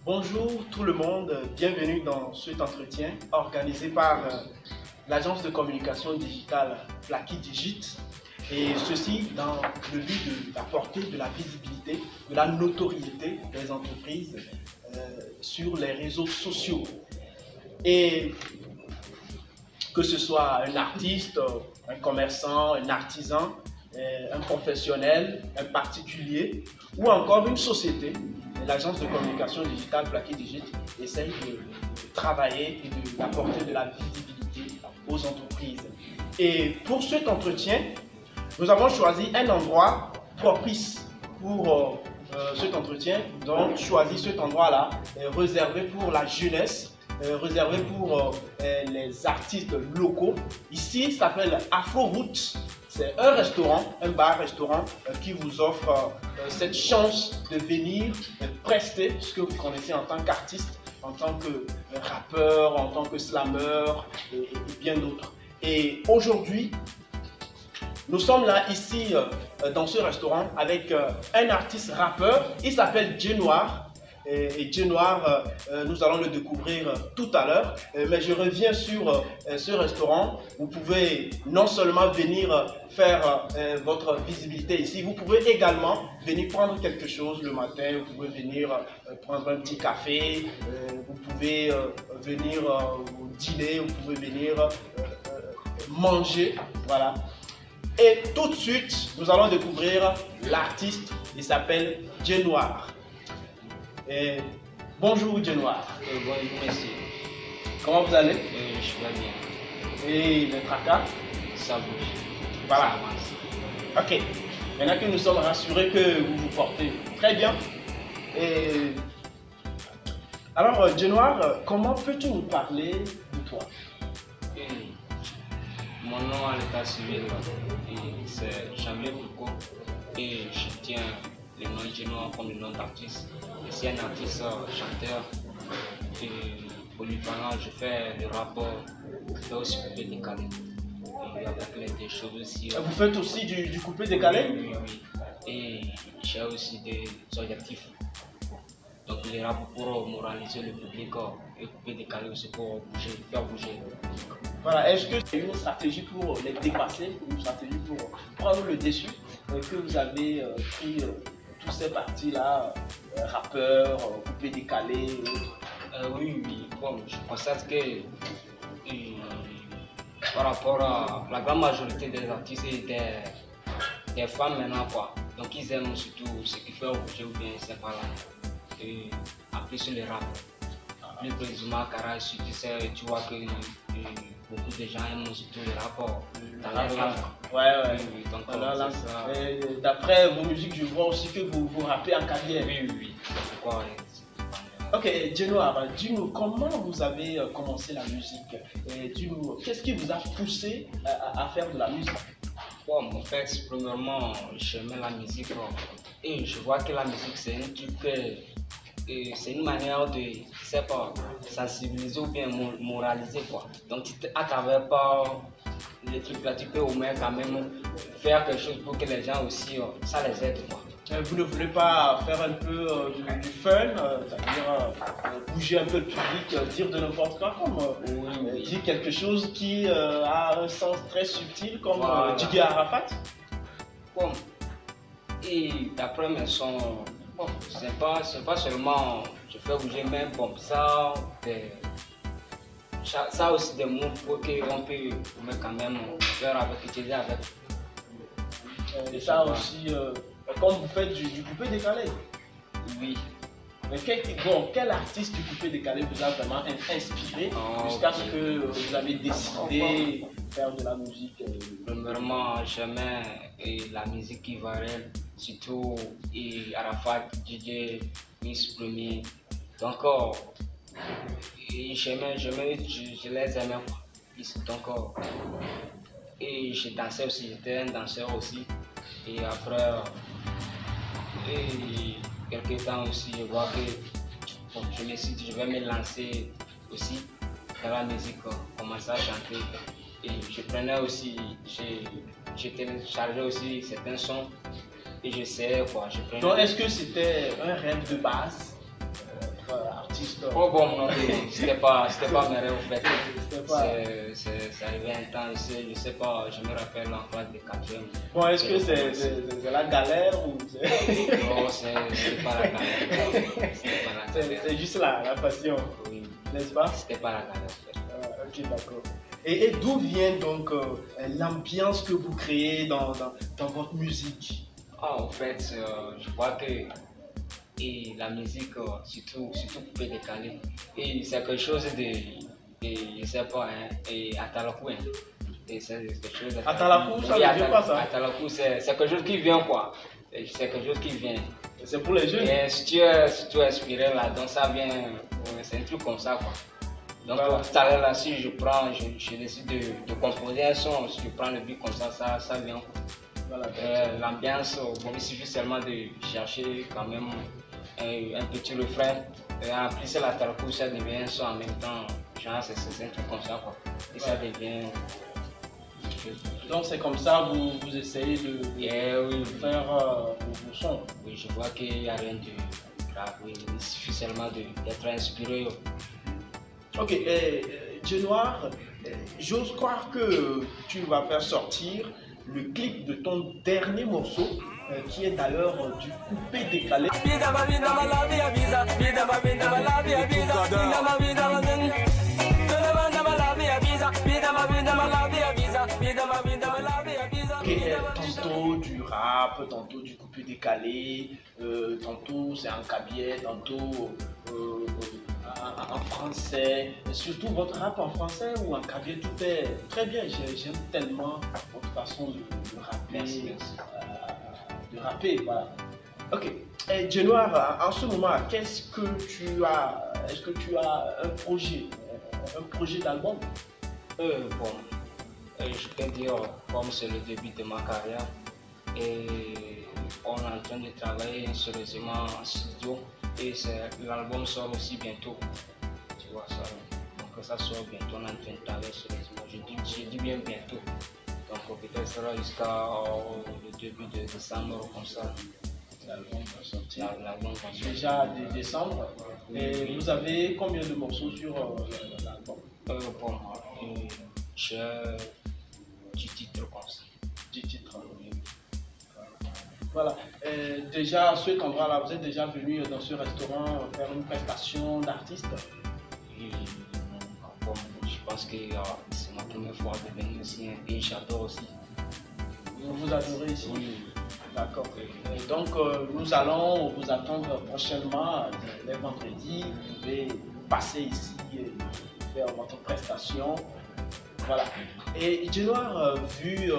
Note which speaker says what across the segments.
Speaker 1: Bonjour tout le monde, bienvenue dans cet entretien organisé par l'agence de communication digitale Plaquis Digit, et ceci dans le but d'apporter de la visibilité, de la notoriété des entreprises sur les réseaux sociaux. Et que ce soit un artiste, un commerçant, un artisan, un professionnel, un particulier ou encore une société, l'agence de communication digitale Plaquis Digit essaye de travailler et d'apporter de la visibilité aux entreprises. Et pour cet entretien, nous avons choisi un endroit propice pour cet entretien. Donc, choisi cet endroit-là réservé pour la jeunesse, réservé pour les artistes locaux. Ici, ça s'appelle Afro Roots. C'est un restaurant, un bar-restaurant qui vous offre cette chance de venir prester ce que vous connaissez en tant qu'artiste, en tant que rappeur, en tant que slammer et bien d'autres. Et aujourd'hui, nous sommes là ici dans ce restaurant avec un artiste rappeur. Il s'appelle Dieu Noir. Et Dieu Noir, nous allons le découvrir tout à l'heure. Mais je reviens sur ce restaurant. Vous pouvez non seulement venir faire votre visibilité ici, vous pouvez également venir prendre quelque chose le matin. Vous pouvez venir prendre un petit café. Vous pouvez venir dîner. Vous pouvez venir manger. Voilà. Et tout de suite, nous allons découvrir l'artiste. Il s'appelle Dieu Noir. Et bonjour Dieu Noir.
Speaker 2: Bonjour monsieur.
Speaker 1: Comment vous allez?
Speaker 2: Je vais bien.
Speaker 1: Et le tracas?
Speaker 2: Ça bouge.
Speaker 1: Voilà.
Speaker 2: Ça avance.
Speaker 1: Ok. Maintenant que nous sommes rassurés que vous vous portez très bien. Et alors Dieu Noir, comment peux-tu nous parler de toi?
Speaker 2: Mon nom à l'état civil, c'est Jamlé Bouko et je tiens le nom Dieu Noir comme le nom d'artiste. Je suis un artiste chanteur et polyvalent, je fais le rapport, je fais aussi coupé décalé. Et avec des choses aussi.
Speaker 1: Vous faites aussi du coupé décalé?
Speaker 2: Oui, oui. Et j'ai aussi des objectifs. Donc les rapports pour moraliser le public et couper décalé aussi pour bouger, faire bouger.
Speaker 1: Voilà, est-ce que c'est une stratégie pour les dépasser, une stratégie pour prendre le dessus que vous avez pris tous ces parties-là, rappeurs, coupé décalé et autres?
Speaker 2: Oui, bon, je constate que par rapport à la grande majorité des artistes et des femmes maintenant, quoi. Donc ils aiment surtout ce qui fait bouger ou bien c'est par là. Et après sur les rap. Plus précisément, car tu vois que beaucoup de gens aiment surtout les rapports dans leur langue.
Speaker 1: Ouais.
Speaker 2: Oui, donc
Speaker 1: d'après vos musiques, je vois aussi que vous rappez en carrière.
Speaker 2: Oui. Pourquoi?
Speaker 1: Ok, Dieu Noir, dis-nous comment vous avez commencé la musique et dis-nous, qu'est-ce qui vous a poussé à faire de la musique?
Speaker 2: Bon, en fait, premièrement, j'aimais la musique et je vois que la musique c'est un truc c'est une manière de, je sais pas, sensibiliser ou bien moraliser quoi. Donc à travers pas les trucs là, tu peux au moins quand même faire quelque chose pour que les gens aussi, ça les aide quoi.
Speaker 1: Vous ne voulez pas faire un peu du fun, c'est-à-dire bouger un peu le public, dire de n'importe quoi, comme dire quelque chose qui a un sens très subtil, comme Didier Arafat?
Speaker 2: Bon, et d'après mes sons, bon, c'est pas seulement je fais bouger, mais bon, ça aussi des mots pour qu'on peut quand même faire avec, utiliser avec.
Speaker 1: Et ça aussi, comme vous faites du coupé décalé?
Speaker 2: Oui.
Speaker 1: Mais quel artiste du coupé décalé vous a vraiment inspiré jusqu'à ce que vous avez décidé de faire de la musique?
Speaker 2: Premièrement, j'aimais la musique ivoirienne, surtout Arafat, DJ, Miss Premier. Donc, je les aimais. Donc, et je dansais aussi, j'étais un danseur aussi. Et après, quelques temps aussi, je vois que je me suis dit, je vais me lancer aussi dans la musique, commencer à chanter. Et je prenais aussi, je téléchargeais aussi certains sons et j'essayais quoi.
Speaker 1: Donc est-ce que c'était un rêve de base, histoire.
Speaker 2: Oh bon, non, c'était pas mes rêves en fait.
Speaker 1: Pas...
Speaker 2: C'est arrivé un temps, je sais pas, je me rappelle en classe de 4e.
Speaker 1: Bon, est-ce que c'est la galère ou c'est...
Speaker 2: Non, c'est pas la galère.
Speaker 1: C'est juste la passion,
Speaker 2: oui.
Speaker 1: N'est-ce pas?
Speaker 2: C'était pas la galère en fait.
Speaker 1: Ok, d'accord. Et d'où vient donc l'ambiance que vous créez dans votre musique?
Speaker 2: Ah, en fait, je crois que et la musique, surtout coupé décalé, et c'est quelque chose je sais pas, hein, et Atalakou, hein. Et c'est quelque chose.
Speaker 1: Atalakou, ça ne vient pas ça?
Speaker 2: Atalakou, c'est quelque chose qui vient quoi. C'est quelque chose qui vient.
Speaker 1: C'est pour les jeunes?
Speaker 2: Et si tu es inspiré là-dedans, ça vient, c'est un truc comme ça quoi. Donc voilà. Tout à l'heure là, si je décide de composer un son, si je prends le beat comme ça vient. Voilà, l'ambiance, bon, il suffit seulement de chercher quand même un petit refrain. Et en plus, la talcou, ça devient un son en même temps. Genre, c'est un truc comme ça, quoi. Et ça devient.
Speaker 1: Donc, c'est comme ça vous essayez de faire vos sons.
Speaker 2: Oui, je vois qu'il n'y a rien de grave. Oui, il suffit seulement d'être inspiré.
Speaker 1: Ok, Dieu Noir, j'ose croire que tu vas faire sortir le clip de ton dernier morceau, qui est d'ailleurs du coupé décalé. Tantôt du rap, tantôt du coupé décalé, tantôt c'est en cabiais, tantôt en français, surtout votre rap en français ou en cabiais, tout est très bien. J'aime tellement votre façon de rapper.
Speaker 2: Merci.
Speaker 1: De rapper, voilà. Ok. Et Dieu Noir, en ce moment, qu'est-ce que tu as? Est-ce que tu as un projet d'album?
Speaker 2: Bon, je peux dire, comme c'est le début de ma carrière, et on est en train de travailler sérieusement en studio, et l'album sort aussi bientôt. Tu vois ça, donc ça sort bientôt, on est en train de travailler sérieusement. Je dis bien bientôt. Donc peut-être ça sera jusqu'à le début de décembre comme ça.
Speaker 1: L'album va sortir.
Speaker 2: L'album va sortir.
Speaker 1: Déjà de décembre. Et vous avez combien de morceaux sur l'album?
Speaker 2: Bon, j'ai 10 titres comme ça.
Speaker 1: 10 titres. Voilà. Déjà à cet endroit-là, vous êtes déjà venu dans ce restaurant faire une prestation d'artiste?
Speaker 2: Bon, je pense que c'est ma première fois de venir ici et j'adore aussi.
Speaker 1: Vous adorez ici?
Speaker 2: Oui.
Speaker 1: D'accord. Et donc nous allons vous attendre prochainement, les vendredis. Vous pouvez passer ici et faire votre prestation. Voilà. Et Dieu Noir, vu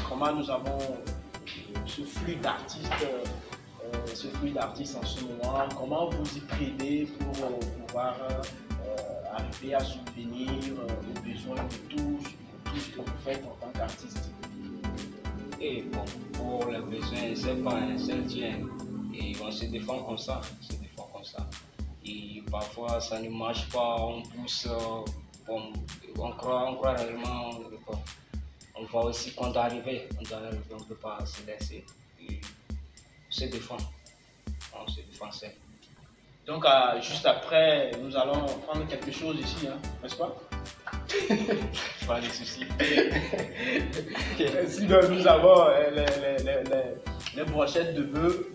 Speaker 1: comment nous avons ce flux d'artistes en ce moment, comment vous y prenez pour pouvoir arriver à subvenir aux besoins de tout ce que vous faites en tant qu'artiste?
Speaker 2: Et bon, pour les besoins, c'est pas un seul tien. Et on se défend comme ça. Et parfois, ça ne marche pas, on pousse, on croit réellement, on voit aussi qu'on doit arriver, on ne peut pas se laisser. Et on se défend seul.
Speaker 1: Donc, juste après, nous allons prendre quelque chose ici, hein, n'est-ce pas?
Speaker 2: Pas de soucis.
Speaker 1: Sinon, nous avons les brochettes de bœuf,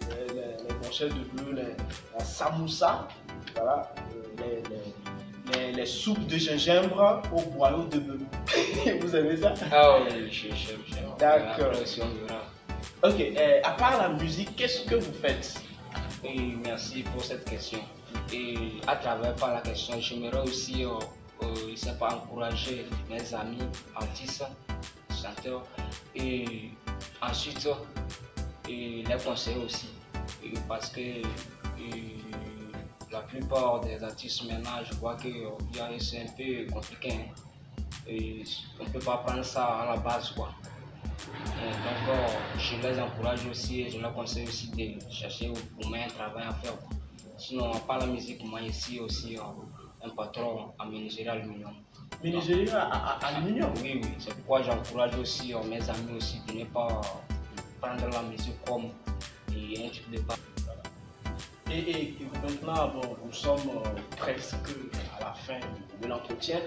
Speaker 1: la samoussa, voilà, les soupes de gingembre au boyau de bœuf. Vous aimez ça?
Speaker 2: Ah oui, j'aime.
Speaker 1: D'accord. Ok, à part la musique, qu'est-ce que vous faites?
Speaker 2: Et merci pour cette question. Et à travers la question, j'aimerais aussi encourager mes amis artistes, chanteurs, et ensuite les conseiller aussi. Parce que la plupart des artistes maintenant, je vois que c'est un peu compliqué. Et on ne peut pas prendre ça à la base, quoi. Donc, je les encourage aussi et je leur conseille aussi de chercher au moins un travail à faire. Sinon, par la musique, moi ici aussi un patron à menuiserie aluminium.
Speaker 1: Menuiserie aluminium?
Speaker 2: Oui, c'est pourquoi j'encourage aussi mes amis aussi de ne pas prendre la musique comme un truc de bas.
Speaker 1: Et maintenant, bon, nous sommes presque à la fin de l'entretien.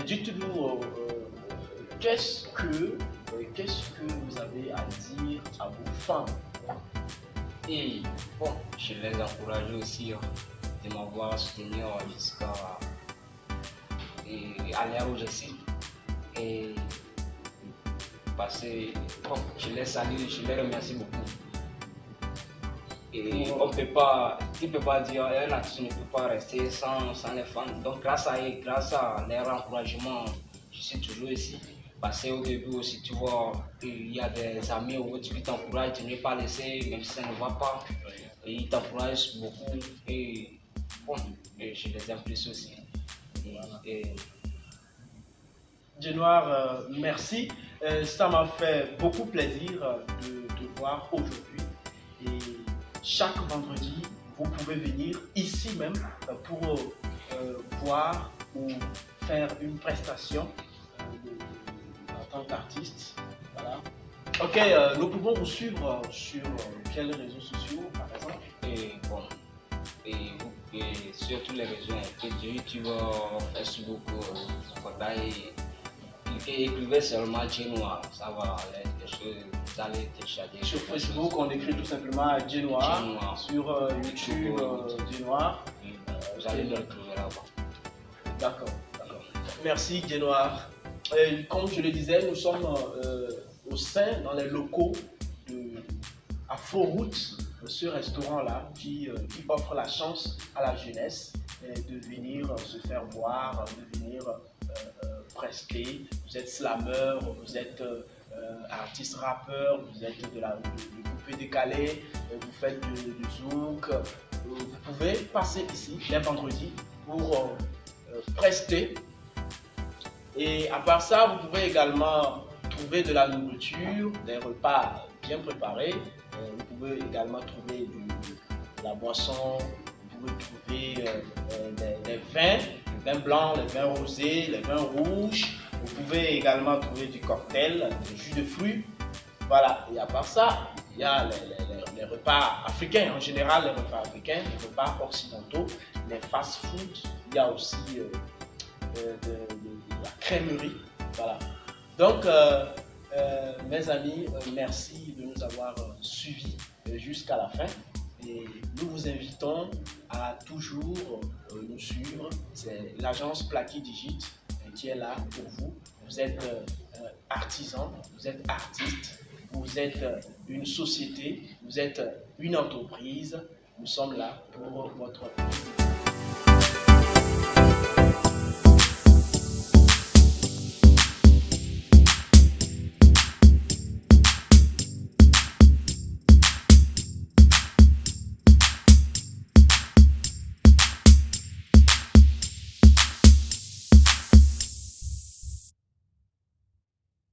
Speaker 1: Dites-nous, qu'est-ce que vous avez à dire à vos fans?
Speaker 2: Et bon, je les encourage aussi de m'avoir soutenu jusqu'à à l'heure où je suis. Et parce que bon, je les salue, je les remercie beaucoup. Et on peut pas, tu ne peux pas dire un artiste ne peut pas rester sans les fans. Donc grâce à eux, grâce à leur encouragement, je suis toujours ici. Parce qu'au début aussi, tu vois, il y a des amis où tu t'encourages de ne pas laisser, même si ça ne va pas. Et ils t'encouragent beaucoup. Et bon, et je les apprécie aussi. Et
Speaker 1: Dieu Noir, merci. Ça m'a fait beaucoup plaisir de te voir aujourd'hui. Et chaque vendredi, vous pouvez venir ici même pour voir ou faire une prestation en tant qu'artiste. Voilà. Ok, nous pouvons vous suivre sur quels réseaux sociaux, par exemple?
Speaker 2: Et bon, et sur tous les réseaux, YouTube, Facebook, et écrivez seulement Dieu Noir, ça va aller, vous allez télécharger.
Speaker 1: Sur Facebook, on écrit tout simplement Dieu Noir. Sur YouTube, Dieu Noir.
Speaker 2: Vous allez le retrouver là-bas.
Speaker 1: D'accord. Merci Dieu Noir. Comme je le disais, nous sommes au sein, dans les locaux de Afro-Route, ce restaurant-là qui offre la chance à la jeunesse de venir se faire voir, de venir prester. Vous êtes slammer, vous êtes artiste rappeur, vous êtes de coupé décalé, vous faites du zouk. Vous pouvez passer ici les vendredis pour prester. Et à part ça, vous pouvez également trouver de la nourriture, des repas bien préparés. Vous pouvez également trouver de la boisson, vous pouvez trouver des vins, les vins blancs, les vins rosés, les vins rouges. Vous pouvez également trouver du cocktail, du jus de fruits. Voilà, et à part ça, il y a les repas africains, en général les repas africains, les repas occidentaux, les fast-food, il y a aussi de la crèmerie. Voilà. Donc, mes amis, merci de nous avoir suivis jusqu'à la fin. Et nous vous invitons à toujours nous suivre. C'est l'agence Plaquis Digit qui est là pour vous. Vous êtes artisan, vous êtes artiste, vous êtes une société, vous êtes une entreprise. Nous sommes là pour votre vie.